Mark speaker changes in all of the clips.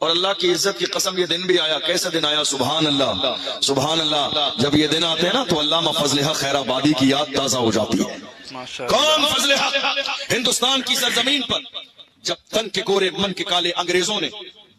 Speaker 1: اور اللہ کی عزت کی قسم یہ دن بھی آیا، کیسا دن آیا، سبحان اللہ سبحان اللہ۔ جب یہ دن آتے ہیں نا تو علامہ فضل حق خیر آبادی کی یاد تازہ ہو جاتی ہے۔ کون فضل حق؟ ہندوستان کی سرزمین پر جب تن کے گورے من کے کالے انگریزوں نے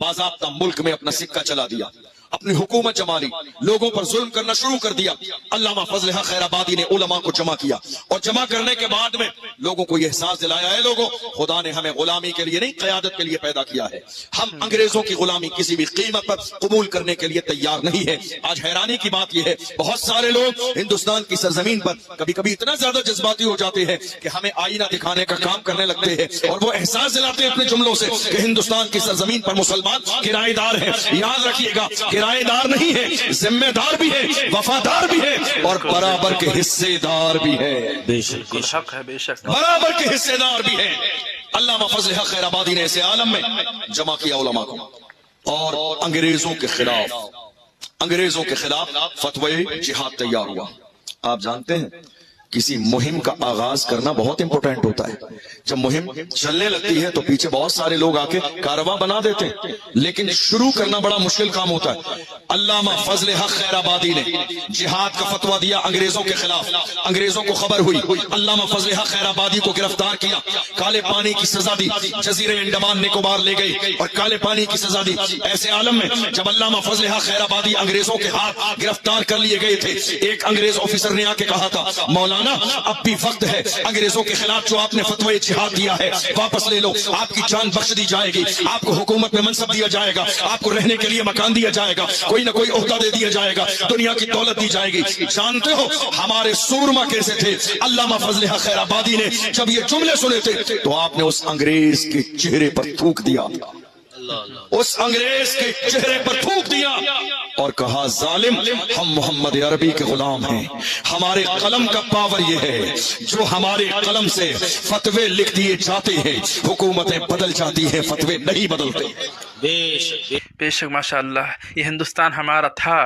Speaker 1: باضابطہ ملک میں اپنا سکہ چلا دیا، اپنی حکومت جما لی، لوگوں پر ظلم کرنا شروع کر دیا، علامہ فضل حق خیر آبادی نے علماء کو جمع کیا، اور جمع کرنے کے بعد میں لوگوں کو یہ احساس دلایا ہے، لوگوں خدا نے ہمیں غلامی کے لیے نہیں قیادت کے لیے پیدا کیا ہے، ہم انگریزوں کی غلامی کسی بھی قیمت پر قبول کرنے کے لیے تیار نہیں ہے۔ آج حیرانی کی بات یہ ہے بہت سارے لوگ ہندوستان کی سرزمین پر کبھی کبھی اتنا زیادہ جذباتی ہو جاتے ہیں کہ ہمیں آئینہ دکھانے کا کام کرنے لگتے ہیں، اور وہ احساس دلاتے ہیں اپنے جملوں سے کہ ہندوستان کی سرزمین پر مسلمان کرایہ دار ہیں۔ یاد رکھیے گا، کرایہ دار نہیں ہے، ذمہ دار بھی ہے، وفادار بھی ہے، اور برابر کے حصے دار بھی ہے۔
Speaker 2: بے شک حق ہے، بے شک
Speaker 1: برابر کے حصے دار بھی ہے۔ علامہ فضل حق خیر آبادی نے ایسے عالم میں جمع کیا علماء کو، اور انگریزوں کے خلاف فتوی جہاد تیار ہوا۔ آپ جانتے ہیں کسی مہم کا آغاز کرنا بہت امپورٹنٹ ہوتا ہے۔ جب مہم چلنے لگتی ہے تو پیچھے بہت سارے لوگ آ کے کارواں بنا دیتے ہیں، لیکن شروع کرنا بڑا مشکل کام ہوتا ہے۔ علامہ فضل حق خیر آبادی نے جہاد کا فتویٰ دیا انگریزوں کے خلاف۔ انگریزوں کو خبر ہوئی، علامہ فضل حق خیر آبادی کو گرفتار کیا، کالے پانی کی سزا دی، جزیرے انڈمان نکوبار لے گئی اور کالے پانی کی سزا دی۔ ایسے عالم میں جب علامہ فضل حق خیر آبادی انگریزوں کے ہاتھ گرفتار کر لیے گئے تھے، ایک انگریز آفیسر نے آ کے کہا تھا، مولانا اب بھی وقت ہے، انگریزوں کے خلاف جو آپ نے فتوی جہاد دیا ہے واپس لے لو، آپ کی جان بخش دی جائے گی، آپ کو حکومت میں منصب دیا جائے گا، آپ کو رہنے کے لیے مکان دیا جائے گا، کوئی نہ کوئی عہدہ دے دیا جائے گا، دنیا کی دولت دی جائے گی۔ جانتے ہو ہمارے سورما کیسے تھے؟ علامہ فضل حق خیر آبادی نے جب یہ جملے سنے تھے تو آپ نے اس انگریز کے چہرے پر تھوک دیا، اس انگریز کے چہرے پر تھوک دیا اور کہا، ظالم، ہم محمد عربی کے غلام ہیں، ہمارے قلم کا پاور یہ ہے، جو ہمارے قلم سے فتوے لکھ دیے جاتے ہیں، حکومتیں بدل جاتی ہیں، فتوے نہیں بدلتے۔
Speaker 2: بے شک ماشاءاللہ، یہ ہندوستان ہمارا تھا،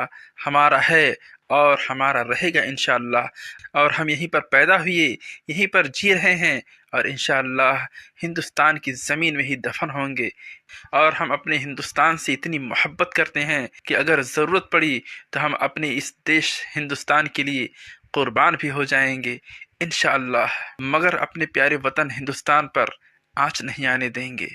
Speaker 2: ہمارا ہے اور ہمارا رہے گا انشاءاللہ، اور ہم یہیں پر پیدا ہوئے، یہیں پر جی رہے ہیں، اور انشاءاللہ ہندوستان کی زمین میں ہی دفن ہوں گے۔ اور ہم اپنے ہندوستان سے اتنی محبت کرتے ہیں کہ اگر ضرورت پڑی تو ہم اپنے اس دیش ہندوستان کے لیے قربان بھی ہو جائیں گے انشاءاللہ، مگر اپنے پیارے وطن ہندوستان پر آنچ نہیں آنے دیں گے۔